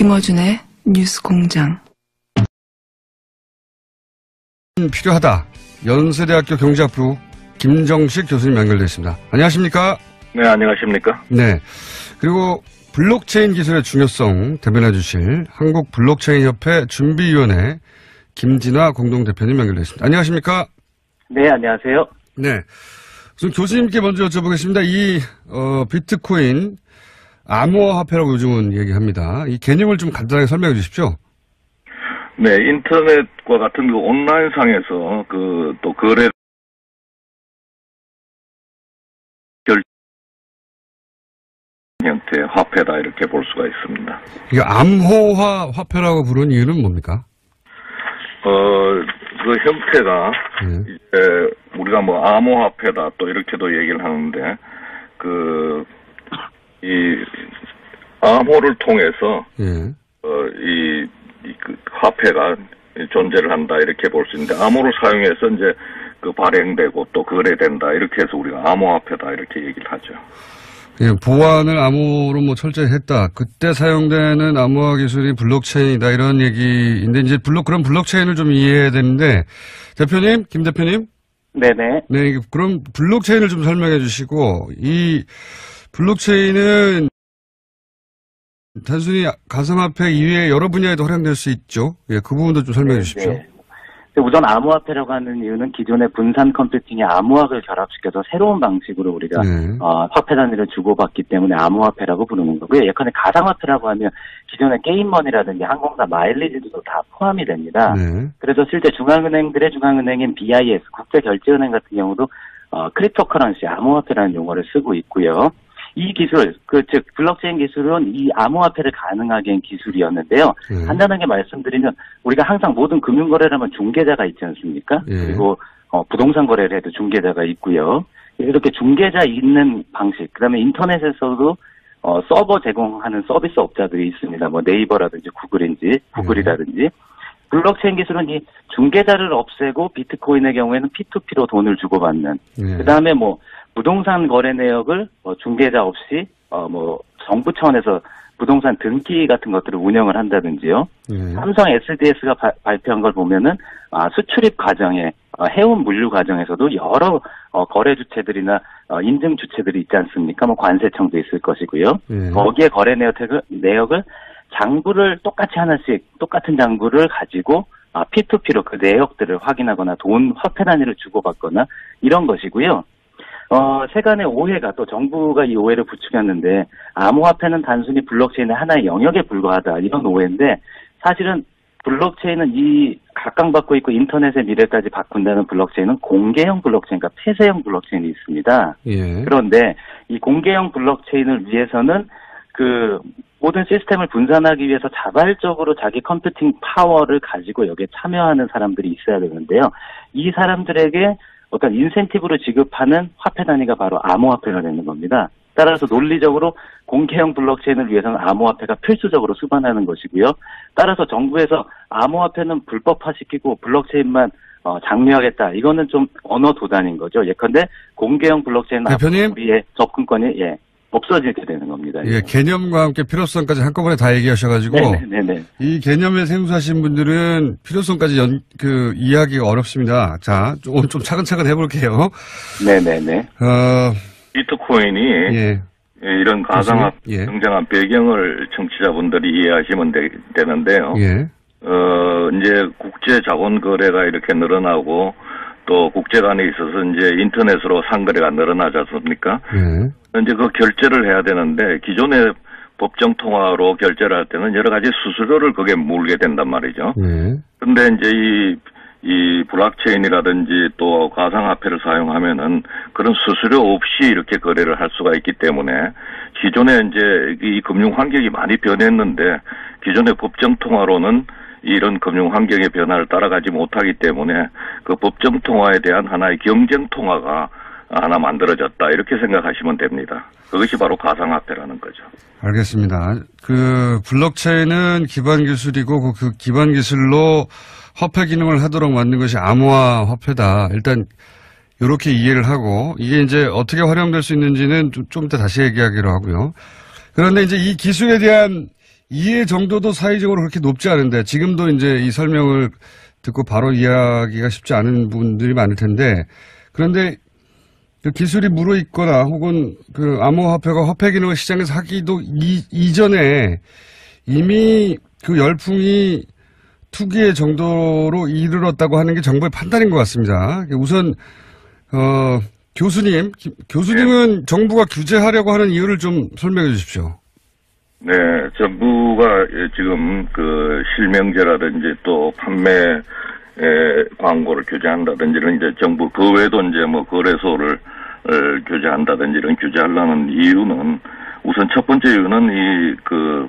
김어준의 뉴스공장. 필요하다. 연세대학교 경제학부 김정식 교수님 연결되어 있습니다. 안녕하십니까? 네, 안녕하십니까? 네. 그리고 블록체인 기술의 중요성 대변해 주실 한국 블록체인협회 준비위원회 김진화 공동대표님 연결되어 있습니다. 안녕하십니까? 네, 안녕하세요. 네. 우선 교수님께 먼저 여쭤보겠습니다. 이 비트코인 암호화폐라고 요즘은 얘기합니다. 이 개념을 좀 간단하게 설명해 주십시오. 네, 인터넷과 같은 그 온라인상에서 또 거래 형태의 화폐다 이렇게 볼 수가 있습니다. 이게 암호화 화폐라고 부르는 이유는 뭡니까? 그 형태가 이제 우리가 뭐 암호화폐다 또 이렇게도 얘기를 하는데 이 암호를 통해서 그 화폐가 존재를 한다 이렇게 볼 수 있는데 암호를 사용해서 이제 발행되고 또 거래된다 이렇게 해서 우리가 암호화폐다 이렇게 얘기를 하죠. 예, 보안을 암호로 뭐 철저히 했다. 그때 사용되는 암호화 기술이 블록체인이다 이런 얘기인데 이제 그런 블록체인을 좀 이해해야 되는데 대표님, 김 대표님. 네네. 네, 그럼 블록체인을 좀 설명해 주시고 이 블록체인은 단순히 가상화폐 이외에 여러 분야에도 활용될 수 있죠. 예, 그 부분도 좀 설명해 주십시오. 네. 우선 암호화폐라고 하는 이유는 기존의 분산 컴퓨팅의 암호학을 결합시켜서 새로운 방식으로 우리가 화폐 단위를 주고받기 때문에 암호화폐라고 부르는 거고요. 예컨대 가상화폐라고 하면 기존의 게임머니라든지 항공사 마일리지도 다 포함이 됩니다. 그래서 실제 중앙은행들의 중앙은행인 BIS, 국제결제은행 같은 경우도 크립토커런시, 암호화폐라는 용어를 쓰고 있고요. 이 기술, 즉 블록체인 기술은 이 암호화폐를 가능하게 한 기술이었는데요. 간단하게 말씀드리면 우리가 항상 모든 금융거래를 하면 중개자가 있지 않습니까? 그리고 부동산 거래를 해도 중개자가 있고요. 이렇게 중개자 있는 방식, 그다음에 인터넷에서도 서버 제공하는 서비스 업자들이 있습니다. 뭐 네이버라든지 구글이라든지. 블록체인 기술은 이 중개자를 없애고 비트코인의 경우에는 P2P로 돈을 주고받는. 그다음에 뭐 부동산 거래 내역을 중개자 없이 정부 차원에서 부동산 등기 같은 것들을 운영을 한다든지요. 삼성 SDS가 발표한 걸 보면은 수출입 과정에 해운 물류 과정에서도 여러 거래 주체들이나 인증 주체들이 있지 않습니까? 뭐 관세청도 있을 것이고요. 거기에 거래 내역을 장부를 똑같이 하나씩 똑같은 장부를 가지고 P2P로 그 내역들을 확인하거나 화폐 단위를 주고받거나 이런 것이고요. 세간의 오해가 또 정부가 이 오해를 부추겼는데 암호화폐는 단순히 블록체인의 하나의 영역에 불과하다 이런 오해인데 사실은 블록체인은 이 각광받고 있고 인터넷의 미래까지 바꾼다는 블록체인은 공개형 블록체인, 그러니까 폐쇄형 블록체인이 있습니다. 그런데 이 공개형 블록체인을 위해서는 모든 시스템을 분산하기 위해서 자발적으로 자기 컴퓨팅 파워를 가지고 여기에 참여하는 사람들이 있어야 되는데요. 이 사람들에게 어떤 인센티브를 지급하는 화폐 단위가 바로 암호화폐가 되는 겁니다. 따라서 논리적으로 공개형 블록체인을 위해서는 암호화폐가 필수적으로 수반하는 것이고요. 따라서 정부에서 암호화폐는 불법화시키고 블록체인만 장려하겠다. 이거는 좀 언어 도단인 거죠. 예컨대 공개형 블록체인은 우리의 접근권이 없어지게 되는 겁니다. 예, 개념과 함께 필요성까지 한꺼번에 다 얘기하셔가지고 네네. 이 개념에 생소하신 분들은 필요성까지 이해하기가 어렵습니다. 자, 좀 차근차근 해볼게요. 네네네. 비트코인이 이런 가상화폐 등장한 배경을 청취자분들이 이해하시면 되는데요. 이제 국제 자본 거래가 이렇게 늘어나고 또 국제 간에 있어서 이제 인터넷으로 상거래가 늘어나지 않습니까? 이제 그 결제를 해야 되는데 기존의 법정 통화로 결제를 할 때는 여러 가지 수수료를 거기에 물게 된단 말이죠. 그런데 이제 이 블록체인이라든지 또 가상화폐를 사용하면은 그런 수수료 없이 이렇게 거래를 할 수가 있기 때문에 기존에 이제 이 금융 환경이 많이 변했는데 기존의 법정 통화로는 이런 금융 환경의 변화를 따라가지 못하기 때문에 그 법정 통화에 대한 하나의 경쟁 통화가 하나 만들어졌다 이렇게 생각하시면 됩니다. 그것이 바로 가상화폐라는 거죠. 알겠습니다. 블록체인은 기반 기술이고 그 기반 기술로 화폐 기능을 하도록 만든 것이 암호화 화폐다. 일단 이렇게 이해를 하고 이게 이제 어떻게 활용될 수 있는지는 좀 이따 다시 얘기하기로 하고요. 그런데 이제 이 기술에 대한 이해 정도도 사회적으로 그렇게 높지 않은데 지금도 이제 이 설명을 듣고 바로 이해하기가 쉽지 않은 분들이 많을 텐데 그런데 그 기술이 무르익거나 혹은 그 암호화폐가 화폐 기능을 시장에서 하기도 이전에 이미 그 열풍이 투기의 정도로 이르렀다고 하는 게 정부의 판단인 것 같습니다. 우선 교수님은 네. 정부가 규제하려고 하는 이유를 좀 설명해 주십시오. 네, 정부가 지금 그 실명제라든지 또 판매 광고를 규제한다든지 이런 이제 정부 그 외에도 이제 뭐 거래소를 규제한다든지 이런 규제하려는 이유는 우선 첫 번째 이유는 이 그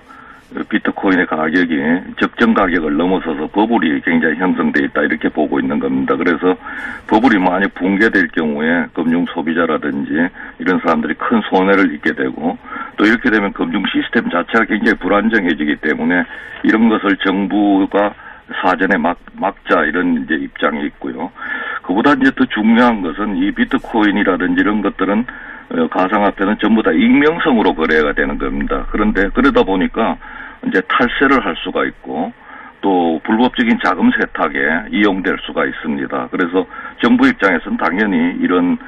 비트코인의 가격이 적정 가격을 넘어서서 버블이 굉장히 형성돼 있다 이렇게 보고 있는 겁니다. 그래서 버블이 만약 붕괴될 경우에 금융 소비자라든지 이런 사람들이 큰 손해를 입게 되고 또 이렇게 되면 금융 시스템 자체가 굉장히 불안정해지기 때문에 이런 것을 정부가 사전에 막자 이런 이제 입장이 있고요. 그보다 이제 더 중요한 것은 이 비트코인이라든지 이런 것들은 가상화폐는 전부 다 익명성으로 거래가 되는 겁니다. 그런데 그러다 보니까 이제 탈세를 할 수가 있고 또 불법적인 자금 세탁에 이용될 수가 있습니다. 그래서 정부 입장에서는 당연히 이런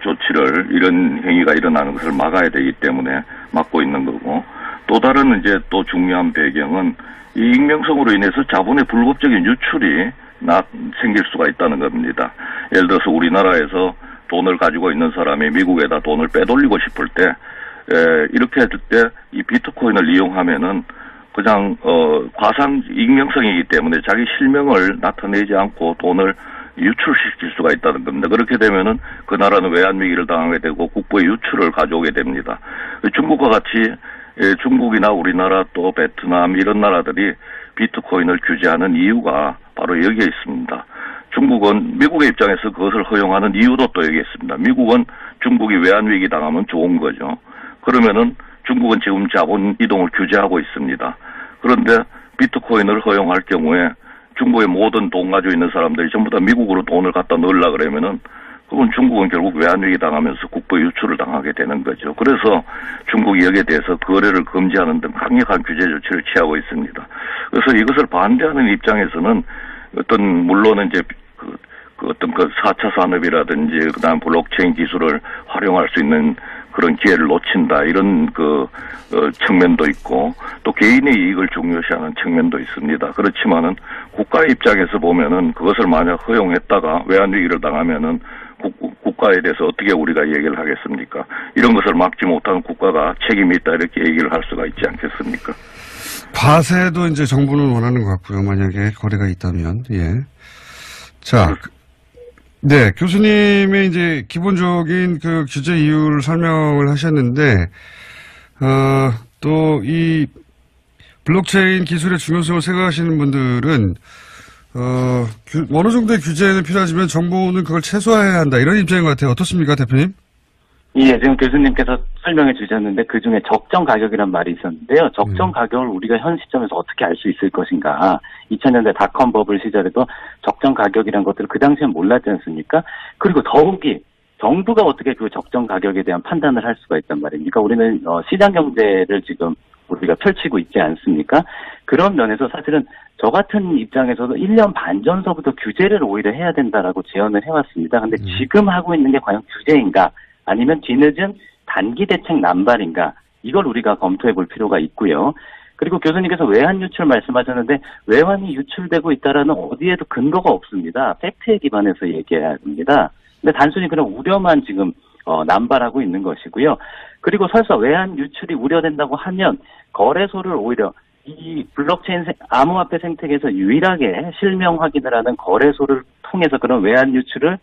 조치를 이런 행위가 일어나는 것을 막아야 되기 때문에 막고 있는 거고 또 다른 이제 또 중요한 배경은 이 익명성으로 인해서 자본의 불법적인 유출이 생길 수가 있다는 겁니다. 예를 들어서 우리나라에서 돈을 가지고 있는 사람이 미국에다 돈을 빼돌리고 싶을 때 이렇게 했을 때 이 비트코인을 이용하면은 그냥 과상 익명성이기 때문에 자기 실명을 나타내지 않고 돈을 유출시킬 수가 있다는 겁니다. 그렇게 되면은 그 나라는 외환위기를 당하게 되고 국부의 유출을 가져오게 됩니다. 중국과 같이 중국이나 우리나라 또 베트남 이런 나라들이 비트코인을 규제하는 이유가 바로 여기에 있습니다. 중국은 미국의 입장에서 그것을 허용하는 이유도 또 여기 있습니다. 미국은 중국이 외환위기 당하면 좋은 거죠. 그러면은 중국은 지금 자본 이동을 규제하고 있습니다. 그런데 비트코인을 허용할 경우에 중국의 모든 돈 가지고 있는 사람들이 전부 다 미국으로 돈을 갖다 넣으려고 그러면은 그건 중국은 결국 외환위기 당하면서 국부 유출을 당하게 되는 거죠. 그래서 중국이 여기에 대해서 거래를 금지하는 등 강력한 규제 조치를 취하고 있습니다. 그래서 이것을 반대하는 입장에서는 물론은 이제 어떤 4차 산업이라든지 그다음 블록체인 기술을 활용할 수 있는 그런 기회를 놓친다 이런 측면도 있고 또 개인의 이익을 중요시하는 측면도 있습니다. 그렇지만은 국가의 입장에서 보면은 그것을 만약 허용했다가 외환위기를 당하면은 국가에 대해서 어떻게 우리가 얘기를 하겠습니까? 이런 것을 막지 못하는 국가가 책임이 있다 이렇게 얘기를 할 수가 있지 않겠습니까? 과세도 이제 정부는 원하는 것 같고요. 만약에 거래가 있다면 예. 자. 네, 교수님의 이제 기본적인 그 규제 이유를 설명을 하셨는데, 또 이 블록체인 기술의 중요성을 생각하시는 분들은, 어느 정도의 규제는 필요하지만 정부는 그걸 최소화해야 한다. 이런 입장인 것 같아요. 어떻습니까, 대표님? 예, 지금 교수님께서 설명해 주셨는데 그중에 적정 가격이란 말이 있었는데요. 적정 가격을 우리가 현 시점에서 어떻게 알 수 있을 것인가. 2000년대 닷컴 버블 시절에도 적정 가격이란 것들을 그 당시엔 몰랐지 않습니까? 그리고 더욱이 정부가 어떻게 그 적정 가격에 대한 판단을 할 수가 있단 말입니까? 우리는 시장 경제를 지금 우리가 펼치고 있지 않습니까? 그런 면에서 사실은 저 같은 입장에서도 1년 반 전서부터 규제를 오히려 해야 된다라고 제언을 해왔습니다. 근데 지금 하고 있는 게 과연 규제인가? 아니면 뒤늦은 단기 대책 남발인가? 이걸 우리가 검토해 볼 필요가 있고요. 그리고 교수님께서 외환 유출 말씀하셨는데 외환이 유출되고 있다라는 어디에도 근거가 없습니다. 팩트에 기반해서 얘기해야 합니다. 근데 단순히 그런 우려만 지금 남발하고 있는 것이고요. 그리고 설사 외환 유출이 우려된다고 하면 거래소를 오히려 이 블록체인 암호화폐 생태계에서 유일하게 실명 확인을 하는 거래소를 통해서 그런 외환 유출을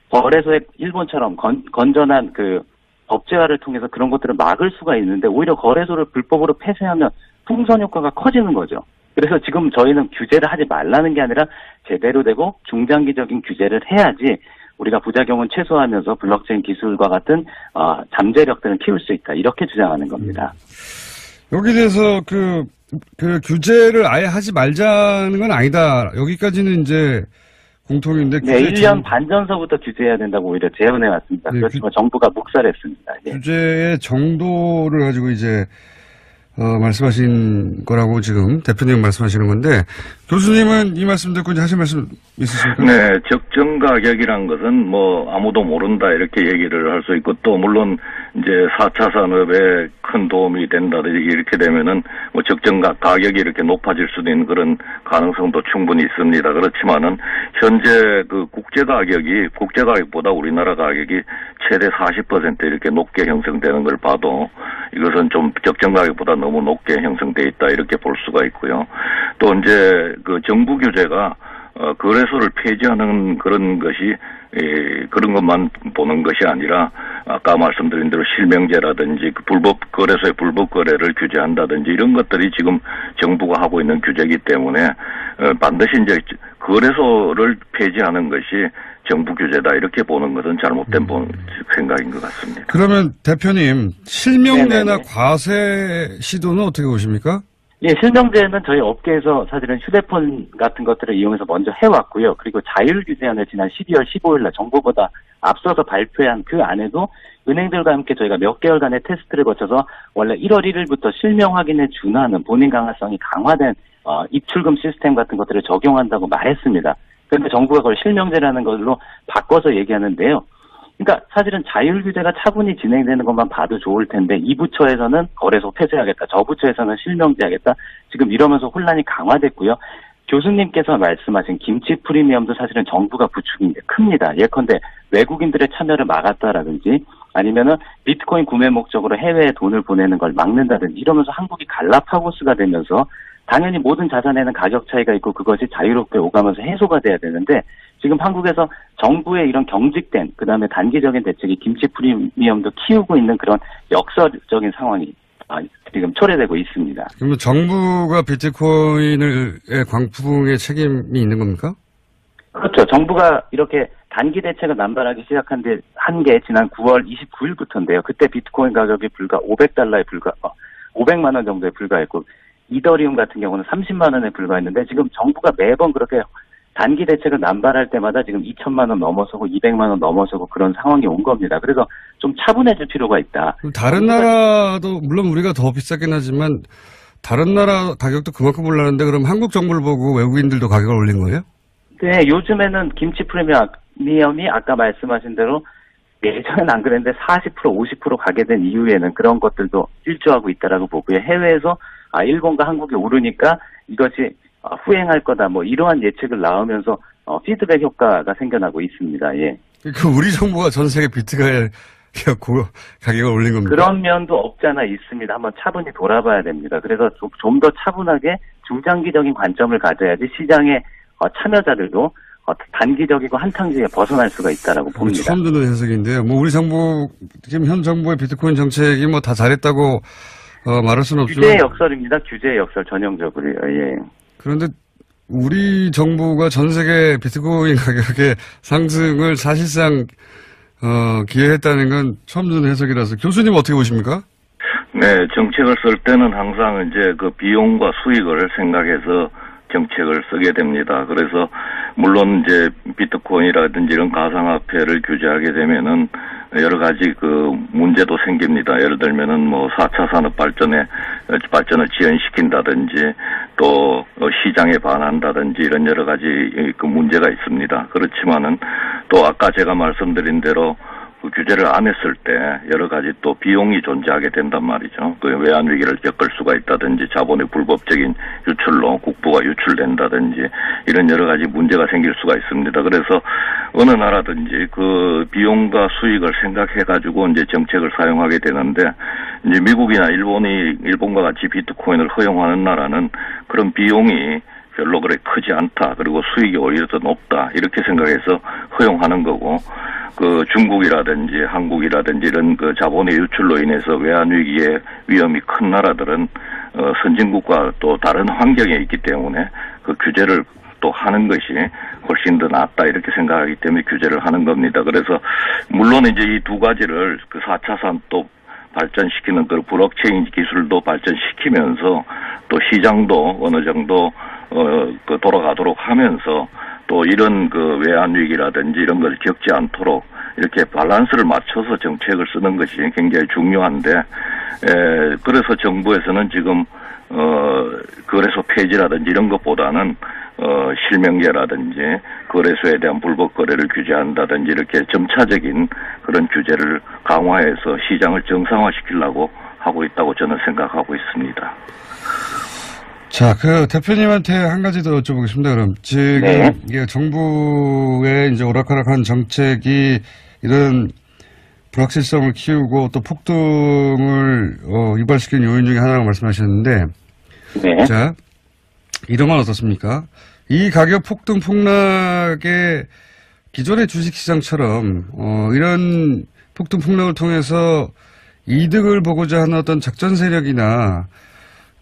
거래소의 일본처럼 건전한 그 법제화를 통해서 그런 것들을 막을 수가 있는데 오히려 거래소를 불법으로 폐쇄하면 풍선 효과가 커지는 거죠. 그래서 지금 저희는 규제를 하지 말라는 게 아니라 제대로 되고 중장기적인 규제를 해야지 우리가 부작용은 최소화하면서 블록체인 기술과 같은 잠재력들은 키울 수 있다. 이렇게 주장하는 겁니다. 여기에 대해서 그 규제를 아예 하지 말자는 건 아니다. 여기까지는 이제 공통인데. 네, 1년 반 전서부터 규제해야 된다고 오히려 제언해 왔습니다. 네, 그렇지만 정부가 묵살했습니다. 네. 규제의 정도를 가지고 이제 말씀하신 거라고 지금 대표님 말씀하시는 건데, 교수님은 이 말씀 듣고 이제 하실 말씀 있으십니까? 네, 적정 가격이란 것은 뭐 아무도 모른다 이렇게 얘기를 할 수 있고, 또 물론 이제 4차 산업에 큰 도움이 된다든지 이렇게 되면은 뭐 적정 가격이 이렇게 높아질 수도 있는 그런 가능성도 충분히 있습니다. 그렇지만은 현재 그 국제 가격보다 우리나라 가격이 최대 40% 이렇게 높게 형성되는 걸 봐도 이것은 좀 적정 가격보다 너무 높게 형성돼 있다 이렇게 볼 수가 있고요. 또 이제 그 정부 규제가 거래소를 폐지하는 그런 것이 그런 것만 보는 것이 아니라 아까 말씀드린 대로 실명제라든지 거래소의 불법 거래를 규제한다든지 이런 것들이 지금 정부가 하고 있는 규제이기 때문에 반드시 이제 거래소를 폐지하는 것이 정부 규제다 이렇게 보는 것은 잘못된 생각인 것 같습니다. 그러면 대표님 실명제나 네네네. 과세 시도는 어떻게 보십니까? 예, 실명제는 저희 업계에서 사실은 휴대폰 같은 것들을 이용해서 먼저 해왔고요. 그리고 자율규제안을 지난 12월 15일 날 정부보다 앞서서 발표한 그 안에도 은행들과 함께 저희가 몇 개월간의 테스트를 거쳐서 원래 1월 1일부터 실명 확인에 준하는 본인 강화성이 강화된 입출금 시스템 같은 것들을 적용한다고 말했습니다. 그런데 정부가 그걸 실명제라는 걸로 바꿔서 얘기하는데요. 그러니까 사실은 자율규제가 차분히 진행되는 것만 봐도 좋을 텐데 이 부처에서는 거래소 폐쇄하겠다, 저 부처에서는 실명제하겠다. 지금 이러면서 혼란이 강화됐고요. 교수님께서 말씀하신 김치 프리미엄도 사실은 정부가 부추긴 게 큽니다. 예컨대 외국인들의 참여를 막았다라든지 아니면은 비트코인 구매 목적으로 해외에 돈을 보내는 걸 막는다든지 이러면서 한국이 갈라파고스가 되면서 당연히 모든 자산에는 가격 차이가 있고 그것이 자유롭게 오가면서 해소가 돼야 되는데 지금 한국에서 정부의 이런 경직된 그다음에 단기적인 대책이 김치 프리미엄도 키우고 있는 그런 역설적인 상황이 지금 초래되고 있습니다. 그러면 정부가 비트코인의 광풍에 책임이 있는 겁니까? 그렇죠. 정부가 이렇게 단기 대책을 남발하기 시작한 게 지난 9월 29일부터인데요. 그때 비트코인 가격이 불과 500만 원 정도에 불과했고 이더리움 같은 경우는 30만 원에 불과했는데 지금 정부가 매번 그렇게 단기 대책을 남발할 때마다 지금 2천만 원 넘어서고 200만 원 넘어서고 그런 상황이 온 겁니다. 그래서 좀 차분해질 필요가 있다. 다른 나라도 물론 우리가 더 비싸긴 하지만 다른 나라 가격도 그만큼 올랐는데 그럼 한국 정부를 보고 외국인들도 가격을 올린 거예요? 네, 요즘에는 김치 프리미엄이 아까 말씀하신 대로 예전엔 안 그랬는데 40% 50% 가게 된 이후에는 그런 것들도 일조하고 있다라고 보고요. 해외에서 일본과 한국이 오르니까 이것이 후행할 거다 뭐 이러한 예측을 나오면서 피드백 효과가 생겨나고 있습니다. 예. 그 우리 정부가 전 세계 비트코인 가격을 올린 겁니다. 그런 면도 없지 않아 있습니다. 한번 차분히 돌아봐야 됩니다. 그래서 좀 더 차분하게 중장기적인 관점을 가져야지 시장의 참여자들도 단기적이고 한탕지에 벗어날 수가 있다라고 봅니다. 처음 듣는 해석인데요. 뭐 우리 정부 지금 현 정부의 비트코인 정책이 뭐 다 잘했다고 말할 수는 없지만 규제의 역설입니다. 규제의 역설 전형적으로요. 예. 그런데 우리 정부가 전 세계 비트코인 가격의 상승을 사실상 기여했다는 건 처음 듣는 해석이라서 교수님 어떻게 보십니까? 네, 정책을 쓸 때는 항상 이제 그 비용과 수익을 생각해서 정책을 쓰게 됩니다. 그래서 물론 이제 비트코인이라든지 이런 가상화폐를 규제하게 되면은 여러 가지 그 문제도 생깁니다. 예를 들면은 뭐 4차 산업 발전을 지연시킨다든지 또 시장에 반한다든지 이런 여러 가지 그 문제가 있습니다. 그렇지만은 또 아까 제가 말씀드린 대로 그 규제를 안 했을 때 여러 가지 또 비용이 존재하게 된단 말이죠. 그 외환 위기를 겪을 수가 있다든지 자본의 불법적인 유출로 국부가 유출된다든지 이런 여러 가지 문제가 생길 수가 있습니다. 그래서 어느 나라든지 그 비용과 수익을 생각해가지고 이제 정책을 사용하게 되는데 이제 미국이나 일본과 같이 비트코인을 허용하는 나라는 그런 비용이 별로 그래 크지 않다. 그리고 수익이 오히려 더 높다. 이렇게 생각해서 허용하는 거고, 그 중국이라든지 한국이라든지 이런 그 자본의 유출로 인해서 외환 위기의 위험이 큰 나라들은 선진국과 또 다른 환경에 있기 때문에 그 규제를 또 하는 것이 훨씬 더 낫다 이렇게 생각하기 때문에 규제를 하는 겁니다. 그래서 물론 이제 이 두 가지를 그 4차 산업 발전시키는 그 블록체인 기술도 발전시키면서 또 시장도 어느 정도 돌아가도록 하면서 또 이런 그 외환 위기라든지 이런 것을 겪지 않도록 이렇게 밸런스를 맞춰서 정책을 쓰는 것이 굉장히 중요한데, 그래서 정부에서는 지금 거래소 폐지라든지 이런 것보다는 실명제라든지 거래소에 대한 불법 거래를 규제한다든지 이렇게 점차적인 그런 규제를 강화해서 시장을 정상화시키려고 하고 있다고 저는 생각하고 있습니다. 자, 그 대표님한테 한 가지 더 여쭤보겠습니다. 그럼 지금 네. 이게 정부의 이제 오락가락한 정책이 이런 불확실성을 키우고 또 폭등을 유발시킨 요인 중에 하나라고 말씀하셨는데, 네. 자, 이런 건 어떻습니까? 이 가격 폭등 폭락의 기존의 주식시장처럼 이런 폭등 폭락을 통해서 이득을 보고자 하는 어떤 작전 세력이나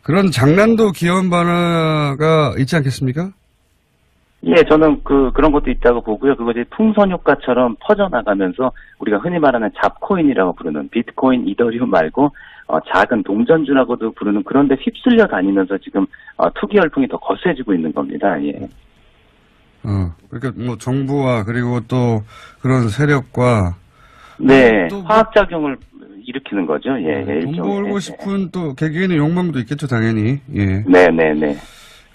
그런 장난도 기원 반화가 있지 않겠습니까? 예, 저는 그런 것도 있다고 보고요. 그것이 풍선 효과처럼 퍼져나가면서 우리가 흔히 말하는 잡코인이라고 부르는 비트코인, 이더리움 말고 작은 동전주라고도 부르는 그런 데 휩쓸려 다니면서 지금 투기 열풍이 더 거세지고 있는 겁니다. 예. 그러니까 뭐 정부와 그리고 또 그런 세력과 네, 또 화학작용을 일으키는 거죠. 예, 돈 벌고 싶은 또 개개인의 욕망도 있겠죠, 당연히. 예. 네.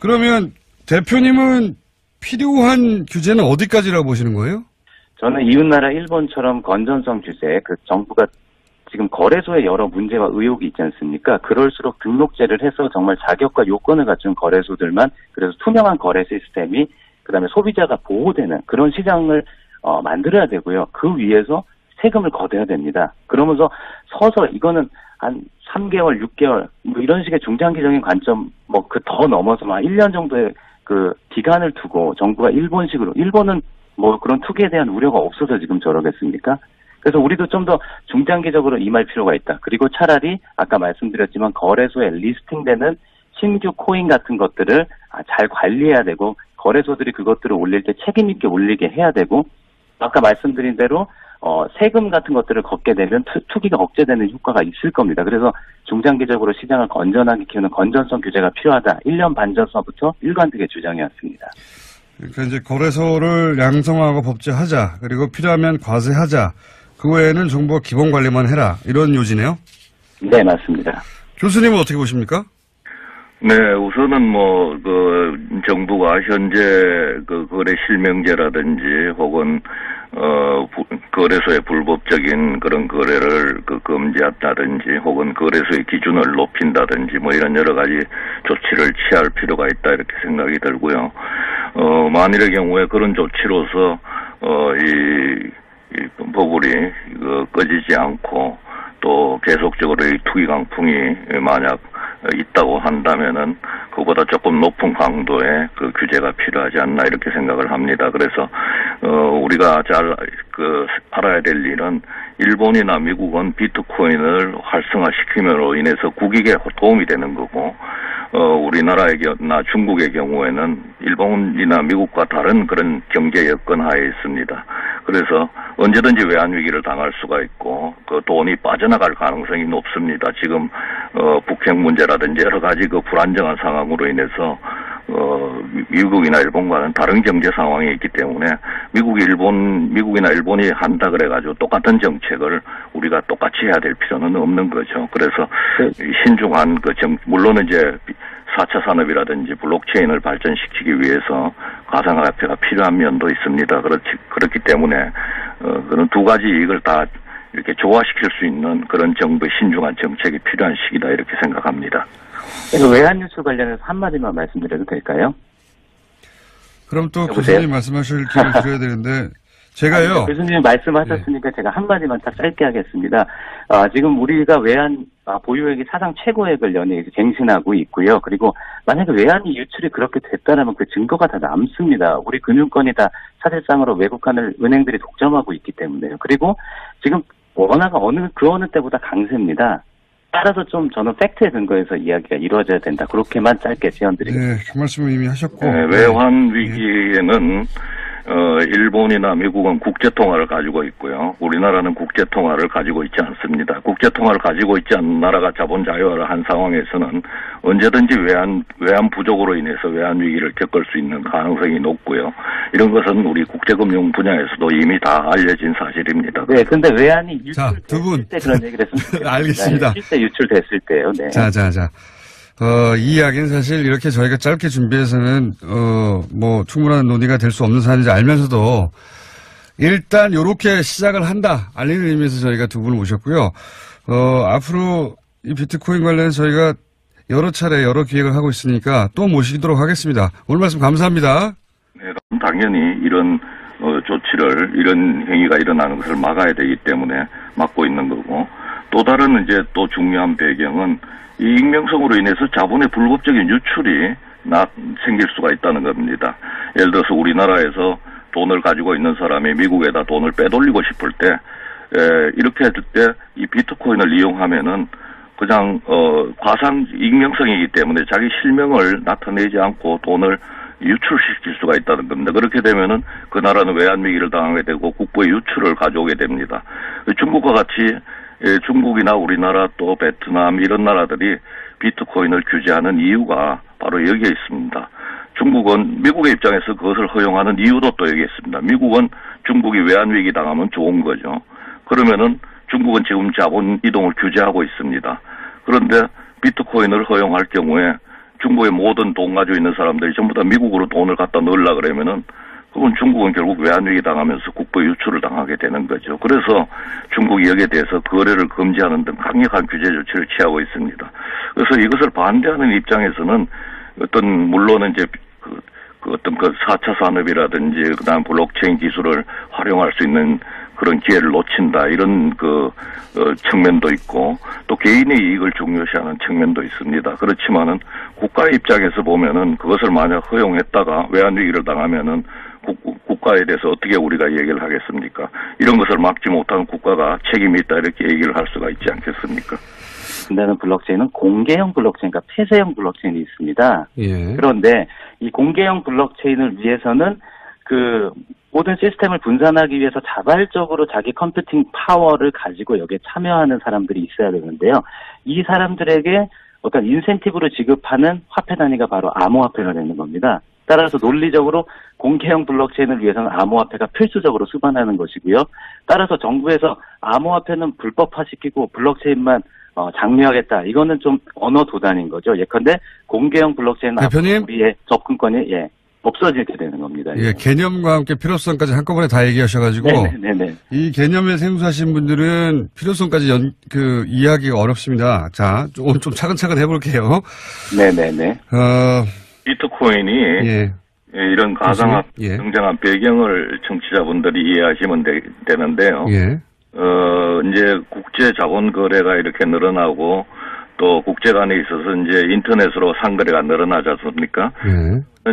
그러면 대표님은 필요한 규제는 어디까지라고 보시는 거예요? 저는 이웃나라 일본처럼 건전성 규제, 정부가 지금 거래소에 여러 문제와 의혹이 있지 않습니까? 그럴수록 등록제를 해서 정말 자격과 요건을 갖춘 거래소들만, 그래서 투명한 거래 시스템이, 그다음에 소비자가 보호되는 그런 시장을 만들어야 되고요. 그 위에서 세금을 걷어야 됩니다. 그러면서 서서 이거는 한 3개월, 6개월 뭐 이런 식의 중장기적인 관점 더 넘어서 1년 정도의 그 기간을 두고 정부가 일본식으로, 일본은 뭐 그런 투기에 대한 우려가 없어서 지금 저러겠습니까? 그래서 우리도 좀 더 중장기적으로 임할 필요가 있다. 그리고 차라리 아까 말씀드렸지만 거래소에 리스팅되는 신규 코인 같은 것들을 잘 관리해야 되고, 거래소들이 그것들을 올릴 때 책임 있게 올리게 해야 되고, 아까 말씀드린 대로 세금 같은 것들을 걷게 되면 투기가 억제되는 효과가 있을 겁니다. 그래서 중장기적으로 시장을 건전하게 키우는 건전성 규제가 필요하다. 1년 반 전서부터 일관되게 주장해왔습니다. 그러니까 이제 거래소를 양성화하고 법제하자. 그리고 필요하면 과세하자. 그 외에는 정부가 기본 관리만 해라. 이런 요지네요? 네, 맞습니다. 교수님은 어떻게 보십니까? 네, 우선은 정부가 현재 거래 실명제라든지 혹은 거래소의 불법적인 그런 거래를 금지한다든지 혹은 거래소의 기준을 높인다든지 뭐 이런 여러 가지 조치를 취할 필요가 있다 이렇게 생각이 들고요. 만일의 경우에 그런 조치로서 이 버블이 꺼지지 않고 또 계속적으로 이 투기 강풍이 만약 있다고 한다면은 그보다 조금 높은 강도의 그 규제가 필요하지 않나 이렇게 생각을 합니다. 그래서 우리가 잘 알아야 될 일은 일본이나 미국은 비트코인을 활성화시킴으로 인해서 국익에 도움이 되는 거고 우리나라나 중국의 경우에는 일본이나 미국과 다른 그런 경제 여건 하에 있습니다. 그래서 언제든지 외환 위기를 당할 수가 있고 그 돈이 빠져나갈 가능성이 높습니다. 지금 북핵 문제라든지 여러 가지 그 불안정한 상황으로 인해서 미국이나 일본과는 다른 경제 상황이 있기 때문에 미국이나 일본이 한다 그래가지고 똑같은 정책을 우리가 똑같이 해야 될 필요는 없는 거죠. 그래서 신중한 물론 이제 4차 산업이라든지 블록체인을 발전시키기 위해서 가상화폐가 필요한 면도 있습니다. 그렇기 때문에 그런 두 가지 이익을 다 이렇게 조화시킬 수 있는 그런 정부의 신중한 정책이 필요한 시기다 이렇게 생각합니다. 외환 유출 관련해서 한마디만 말씀드려도 될까요? 그럼 또 교수님 말씀하실 기회를 드려야 되는데 제가요. 교수님 말씀하셨으니까 제가 한마디만 딱 짧게 하겠습니다. 지금 우리가 외환 보유액이 사상 최고액을 연이어 갱신하고 있고요. 그리고 만약에 외환이 유출이 그렇게 됐다면 그 증거가 다 남습니다. 우리 금융권이 다 사실상으로 외국간을 은행들이 독점하고 있기 때문에요. 그리고 지금 원화가 어느 때보다 강세입니다. 따라서 좀 저는 팩트에 근거해서 이야기가 이루어져야 된다. 그렇게만 짧게 제언드리겠습니다. 네, 그 말씀을 이미 하셨고. 네, 외환 위기에는 일본이나 미국은 국제통화를 가지고 있고요. 우리나라는 국제통화를 가지고 있지 않습니다. 국제통화를 가지고 있지 않는 나라가 자본 자유화를 한 상황에서는 언제든지 외환 부족으로 인해서 외환 위기를 겪을 수 있는 가능성이 높고요. 이런 것은 우리 국제금융 분야에서도 이미 다 알려진 사실입니다. 네, 근데 외환이 유출됐을 때 그런 얘기를 했습니다. 알겠습니다. 실제 유출됐을 때요. 네. 자. 이 이야기는 사실 이렇게 저희가 짧게 준비해서는, 뭐, 충분한 논의가 될 수 없는 사안인지 알면서도, 일단 요렇게 시작을 한다. 알리는 의미에서 저희가 두 분을 모셨고요. 앞으로 이 비트코인 관련해서 저희가 여러 차례 여러 기획을 하고 있으니까 또 모시도록 하겠습니다. 오늘 말씀 감사합니다. 네, 당연히 이런, 조치를, 이런 행위가 일어나는 것을 막아야 되기 때문에 막고 있는 거고, 또 다른 이제 또 중요한 배경은 이 익명성으로 인해서 자본의 불법적인 유출이 생길 수가 있다는 겁니다. 예를 들어서 우리나라에서 돈을 가지고 있는 사람이 미국에다 돈을 빼돌리고 싶을 때, 이렇게 했을 때 이 비트코인을 이용하면은 그냥, 과상 익명성이기 때문에 자기 실명을 나타내지 않고 돈을 유출시킬 수가 있다는 겁니다. 그렇게 되면은 그 나라는 외환 위기를 당하게 되고 국부의 유출을 가져오게 됩니다. 중국과 같이 중국이나 우리나라 또 베트남 이런 나라들이 비트코인을 규제하는 이유가 바로 여기에 있습니다. 중국은 미국의 입장에서 그것을 허용하는 이유도 또 여기에 있습니다. 미국은 중국이 외환위기 당하면 좋은 거죠. 그러면은 중국은 지금 자본 이동을 규제하고 있습니다. 그런데 비트코인을 허용할 경우에 중국의 모든 돈 가지고 있는 사람들이 전부 다 미국으로 돈을 갖다 넣으려 그러면은 그건 중국은 결국 외환위기 당하면서 국부 유출을 당하게 되는 거죠. 그래서 중국이 여기에 대해서 거래를 금지하는 등 강력한 규제 조치를 취하고 있습니다. 그래서 이것을 반대하는 입장에서는 물론 이제 어떤 4차 산업이라든지 그다음 블록체인 기술을 활용할 수 있는 그런 기회를 놓친다 이런 측면도 있고 또 개인의 이익을 중요시하는 측면도 있습니다. 그렇지만은 국가의 입장에서 보면은 그것을 만약 허용했다가 외환 위기를 당하면은 국가에 대해서 어떻게 우리가 얘기를 하겠습니까? 이런 것을 막지 못하는 국가가 책임이 있다 이렇게 얘기를 할 수가 있지 않겠습니까? 근데는 블록체인은 공개형 블록체인과 폐쇄형 블록체인이 있습니다. 예. 그런데 이 공개형 블록체인을 위해서는 모든 시스템을 분산하기 위해서 자발적으로 자기 컴퓨팅 파워를 가지고 여기에 참여하는 사람들이 있어야 되는데요. 이 사람들에게 어떤 인센티브를 지급하는 화폐 단위가 바로 암호화폐가 되는 겁니다. 따라서 논리적으로 공개형 블록체인을 위해서는 암호화폐가 필수적으로 수반하는 것이고요. 따라서 정부에서 암호화폐는 불법화시키고 블록체인만 장려하겠다. 이거는 좀 언어 도단인 거죠. 예컨대 공개형 블록체인 대표님? 우리의 접근권이 없어지게 되는 겁니다. 예, 개념과 함께 필요성까지 한꺼번에 다 얘기하셔가지고 네네. 이 개념에 생소하신 분들은 필요성까지 이해하기가 어렵습니다. 자, 좀 차근차근 해볼게요. 네네네. 비트코인이 이런 가상화폐 등장한 배경을 청취자분들이 이해하시면 되는데요. 이제 국제 자본 거래가 이렇게 늘어나고 또 국제 간에 있어서 이제 인터넷으로 상거래가 늘어나지 않습니까?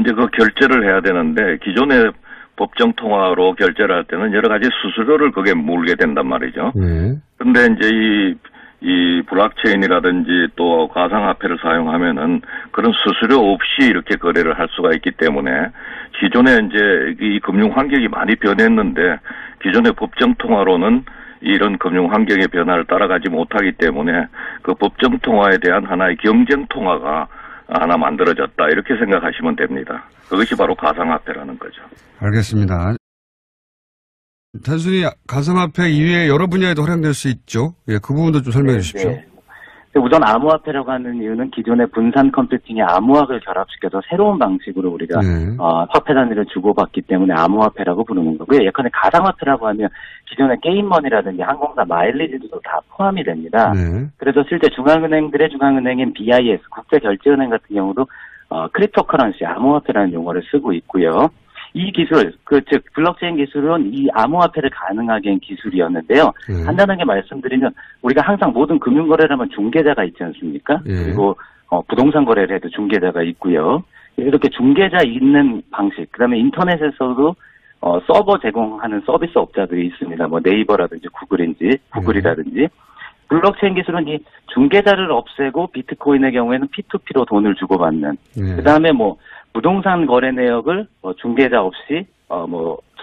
이제 그 결제를 해야 되는데 기존의 법정 통화로 결제를 할 때는 여러 가지 수수료를 거기에 물게 된단 말이죠. 그런데 이제 이 블록체인이라든지 또 가상화폐를 사용하면은 그런 수수료 없이 이렇게 거래를 할 수가 있기 때문에 기존에 이제 이 금융 환경이 많이 변했는데 기존의 법정 통화로는 이런 금융 환경의 변화를 따라가지 못하기 때문에 그 법정 통화에 대한 하나의 경쟁 통화가 하나 만들어졌다 이렇게 생각하시면 됩니다. 그것이 바로 가상화폐라는 거죠. 알겠습니다. 단순히 가상화폐 이외에 여러 분야에도 활용될 수 있죠. 예, 그 부분도 좀 설명해 주십시오. 네. 우선 암호화폐라고 하는 이유는 기존의 분산 컴퓨팅에 암호학을 결합시켜서 새로운 방식으로 우리가 화폐 단위를 주고받기 때문에 암호화폐라고 부르는 거고요. 예컨대 가상화폐라고 하면 기존의 게임머니라든지 항공사 마일리지도 다 포함이 됩니다. 그래서 실제 중앙은행들의 중앙은행인 BIS, 국제결제은행 같은 경우도 크립토커런시, 암호화폐라는 용어를 쓰고 있고요. 이 기술, 즉 블록체인 기술은 이 암호화폐를 가능하게 한 기술이었는데요. 간단하게 말씀드리면 우리가 항상 모든 금융거래를 하면 중개자가 있지 않습니까? 그리고 부동산 거래를 해도 중개자가 있고요. 이렇게 중개자 있는 방식, 그다음에 인터넷에서도 서버 제공하는 서비스 업자들이 있습니다. 뭐 네이버라든지 구글이라든지. 블록체인 기술은 이 중개자를 없애고 비트코인의 경우에는 P2P로 돈을 주고받는. 그다음에 뭐 부동산 거래 내역을 중개자 없이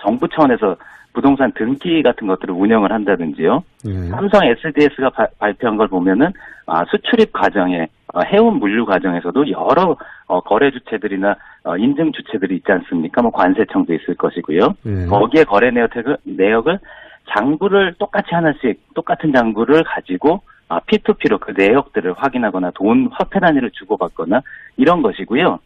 정부 차원에서 부동산 등기 같은 것들을 운영을 한다든지요. 삼성 SDS가 발표한 걸 보면은 수출입 과정에 해운 물류 과정에서도 여러 거래 주체들이나 인증 주체들이 있지 않습니까? 뭐 관세청도 있을 것이고요. 거기에 거래 내역을 장부를 똑같이 하나씩 똑같은 장부를 가지고 P2P로 그 내역들을 확인하거나 돈 화폐 단위를 주고받거나 이런 것이고요.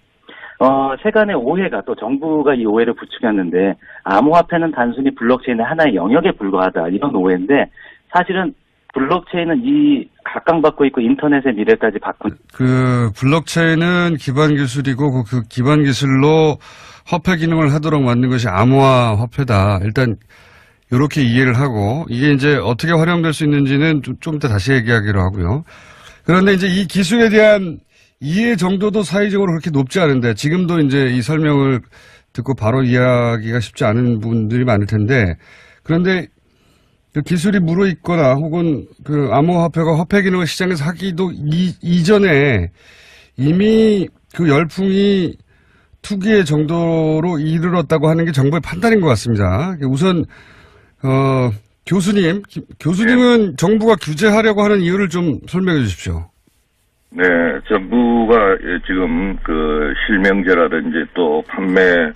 세간의 오해가 또 정부가 이 오해를 부추겼는데 암호화폐는 단순히 블록체인의 하나의 영역에 불과하다 이런 오해인데 사실은 블록체인은 이 각광받고 있고 인터넷의 미래까지 바꾼 그 블록체인은 기반 기술이고 그 기반 기술로 화폐 기능을 하도록 만든 것이 암호화 화폐다. 일단 이렇게 이해를 하고 이게 이제 어떻게 활용될 수 있는지는 좀 이따 다시 얘기하기로 하고요. 그런데 이제 이 기술에 대한 이해 정도도 사회적으로 그렇게 높지 않은데 지금도 이제 이 설명을 듣고 바로 이해하기가 쉽지 않은 분들이 많을 텐데 그런데 그 기술이 무르익거나 혹은 그 암호화폐가 화폐 기능을 시장에서 하기도 이전에 이미 그 열풍이 투기의 정도로 이르렀다고 하는 게 정부의 판단인 것 같습니다. 우선 교수님은 정부가 규제하려고 하는 이유를 좀 설명해 주십시오. 네, 정부가 지금 그 실명제라든지 또 판매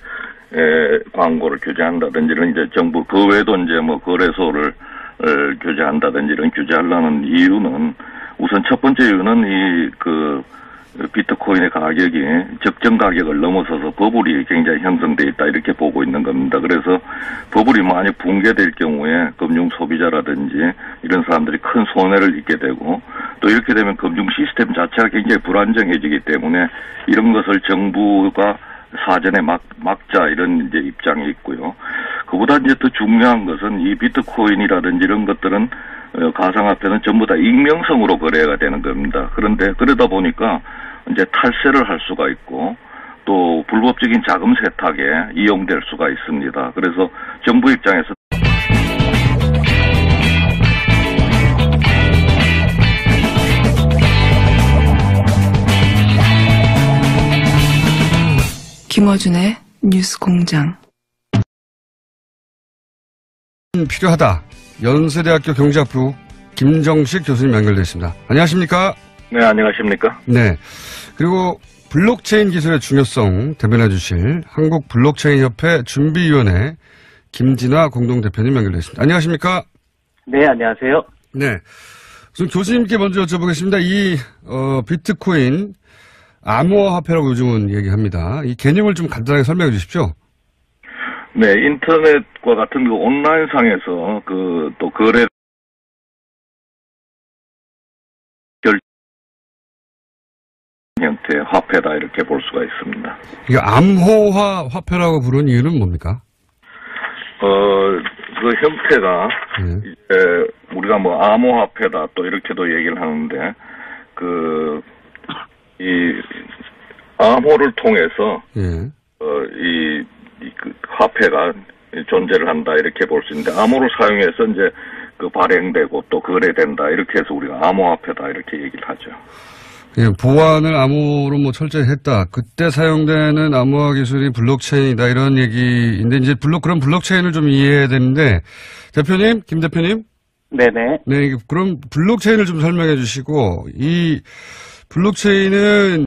광고를 규제한다든지 이런 이제 정부 그 외에도 이제 뭐 거래소를 규제한다든지 이런 규제하려는 이유는 우선 첫 번째 이유는 이 그 비트코인의 가격이 적정 가격을 넘어서서 버블이 굉장히 형성돼 있다 이렇게 보고 있는 겁니다. 그래서 버블이 많이 붕괴될 경우에 금융 소비자라든지 이런 사람들이 큰 손해를 입게 되고 또 이렇게 되면 금융 시스템 자체가 굉장히 불안정해지기 때문에 이런 것을 정부가 사전에 막자 이런 이제 입장이 있고요. 그보다 이제 더 중요한 것은 이 비트코인이라든지 이런 것들은 가상화폐는 전부 다 익명성으로 거래가 되는 겁니다. 그런데 그러다 보니까 이제 탈세를 할 수가 있고 또 불법적인 자금 세탁에 이용될 수가 있습니다. 그래서 정부 입장에서 김어준의 뉴스공장 필요하다. 연세대학교 경제학부 김정식 교수님 연결됐습니다. 안녕하십니까? 네, 안녕하십니까? 네. 그리고 블록체인 기술의 중요성 대변해 주실 한국 블록체인 협회 준비위원회 김진화 공동대표님 연결됐습니다. 안녕하십니까? 네, 안녕하세요. 네. 우선 교수님께 먼저 여쭤보겠습니다. 이 비트코인 암호화 화폐라고 요즘은 얘기합니다. 이 개념을 좀 간단하게 설명해 주십시오. 네, 인터넷과 같은 그 온라인상에서 또 거래 형태의 화폐다 이렇게 볼 수가 있습니다. 이게 암호화 화폐라고 부르는 이유는 뭡니까? 그 형태가 이제 우리가 뭐 암호화폐다 또 이렇게도 얘기를 하는데 이 암호를 통해서 그 화폐가 존재를 한다 이렇게 볼 수 있는데 암호를 사용해서 이제 그 발행되고 또 거래된다 이렇게 해서 우리가 암호화폐다 이렇게 얘기를 하죠. 예, 보안을 암호로 뭐 철저히 했다. 그때 사용되는 암호화 기술이 블록체인이다 이런 얘기인데 이제 그럼 블록체인을 좀 이해해야 되는데 대표님, 김 대표님. 네네. 네, 그럼 블록체인을 좀 설명해 주시고 이 블록체인은